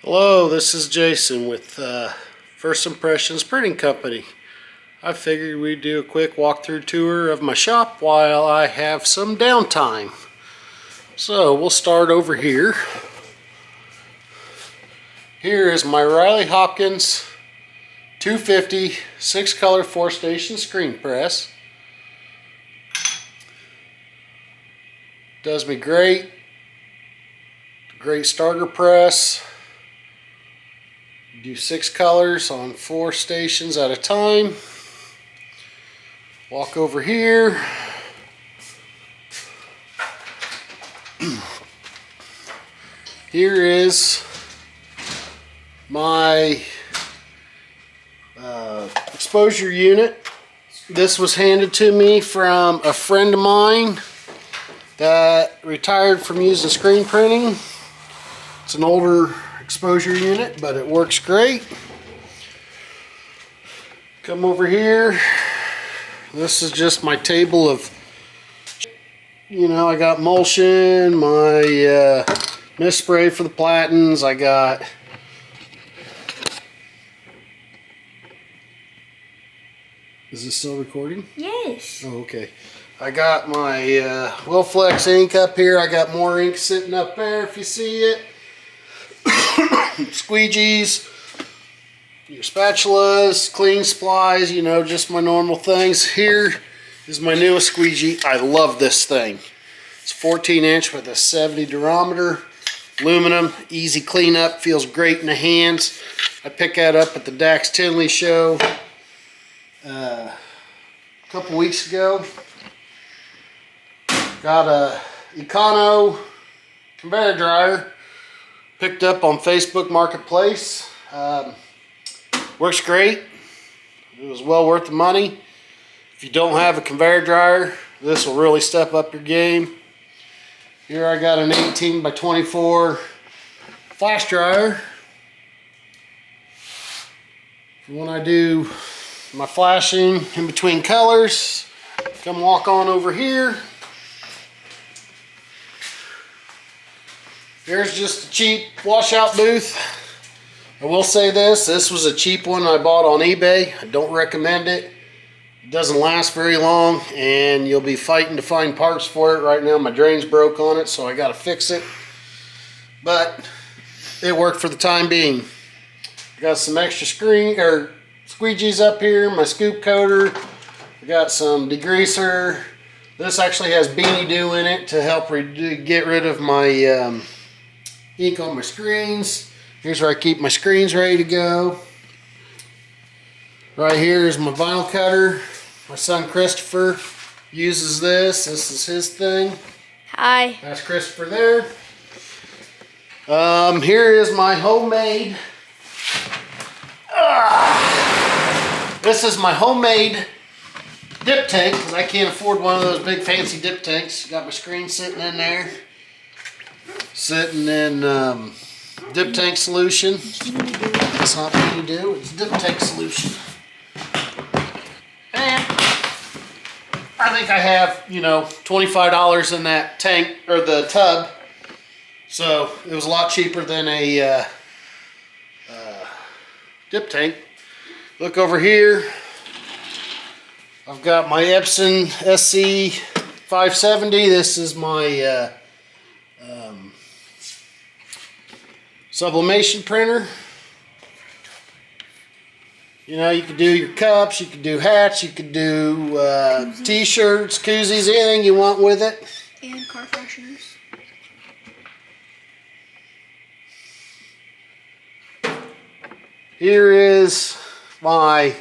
Hello, this is Jason with First Impressions Printing Company. I figured we'd do a quick walkthrough tour of my shop while I have some downtime. So we'll start over here. Here is my Riley Hopkins 250 6-color 4-station screen press. Does me great. Great starter press. Do 6 colors on 4 stations at a time. Walk over here. Here is my exposure unit. This was handed to me from a friend of mine that retired from using screen printing. It's an older exposure unit, but it works great. Come over here. This is just my table of, I got emulsion, my mist spray for the platens. I got Is this still recording? Yes. Oh, okay. I got my Wilflex ink up here. I got more ink sitting up there if you see it. Squeegees, your spatulas, cleaning supplies, just my normal things. Here is my newest squeegee. I love this thing. It's 14-inch with a 70 durometer, aluminum, easy cleanup, feels great in the hands. I picked that up at the Dax Tinley show a couple weeks ago. Got a Econo conveyor dryer. Picked up on Facebook Marketplace. Works great. It was well worth the money. If you don't have a conveyor dryer, this will really step up your game. Here I got an 18 by 24 flash dryer. When I do my flashing in between colors, come walk on over here. Here's just a cheap washout booth. I will say this was a cheap one I bought on eBay. I don't recommend it. It doesn't last very long and you'll be fighting to find parts for it. Right now my drains broke on it, so I gotta fix it. But it worked for the time being. I got some extra squeegees up here, my scoop coater. I got some degreaser. This actually has Beanie Dew in it to help get rid of my ink on my screens. Here's where I keep my screens ready to go. Right here is my vinyl cutter. My son Christopher uses this. This is his thing. Hi. That's Christopher there. Here is my homemade. This is my homemade dip tank because I can't afford one of those big fancy dip tanks. Got my screen sitting in there. Sitting in dip tank solution. It's not Beanie Dew, it's dip tank solution. And I think I have, $25 in that tank or the tub. So it was a lot cheaper than a dip tank. Look over here. I've got my Epson SC 570. This is my sublimation printer. You could do your cups, you could do hats, you could do t-shirts, koozies, anything you want with it. And car fresheners. Here is my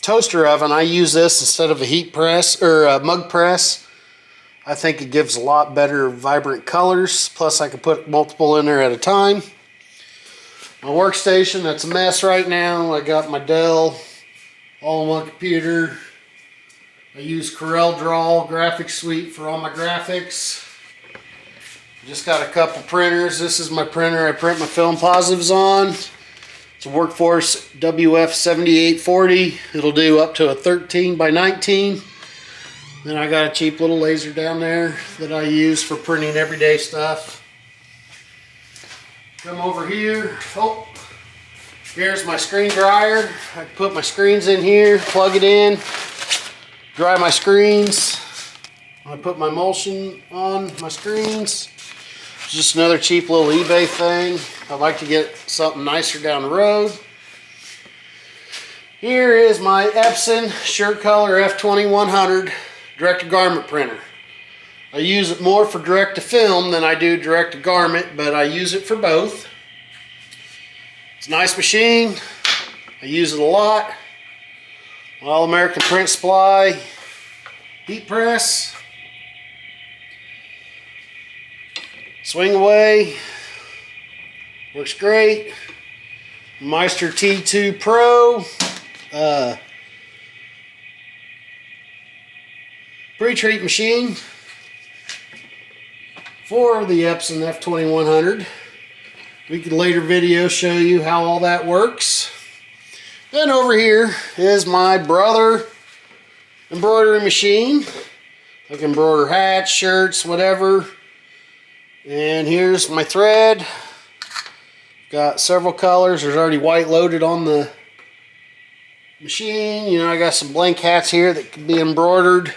toaster oven. I use this instead of a heat press or a mug press. I think it gives a lot better vibrant colors. Plus I can put multiple in there at a time. My workstation, that's a mess right now. I got my Dell all-in-one computer. I use CorelDRAW Graphics Suite for all my graphics. Just got a couple printers. This is my printer I print my film positives on. It's a Workforce WF7840. It'll do up to a 13 by 19. Then I got a cheap little laser down there that I use for printing everyday stuff. Come over here. Oh, here's my screen dryer. I put my screens in here, plug it in, dry my screens. I put my emulsion on my screens. It's just another cheap little eBay thing. I'd like to get something nicer down the road. Here is my Epson SureColor F2100 direct-to-garment printer. I use it more for direct-to-film than I do direct-to-garment, but I use it for both. It's a nice machine. I use it a lot. All American Print Supply heat press. Swing away. Works great. Meister T2 Pro. Pre-treat machine for the Epson F2100. We could later video show you how all that works. Then over here is my Brother embroidery machine. I can embroider hats, shirts, whatever. And here's my thread. Got several colors. There's already white loaded on the machine. You know, I got some blank hats here that can be embroidered.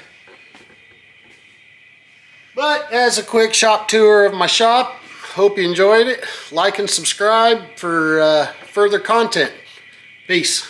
But as a quick shop tour of my shop, hope you enjoyed it. Like and subscribe for further content. Peace.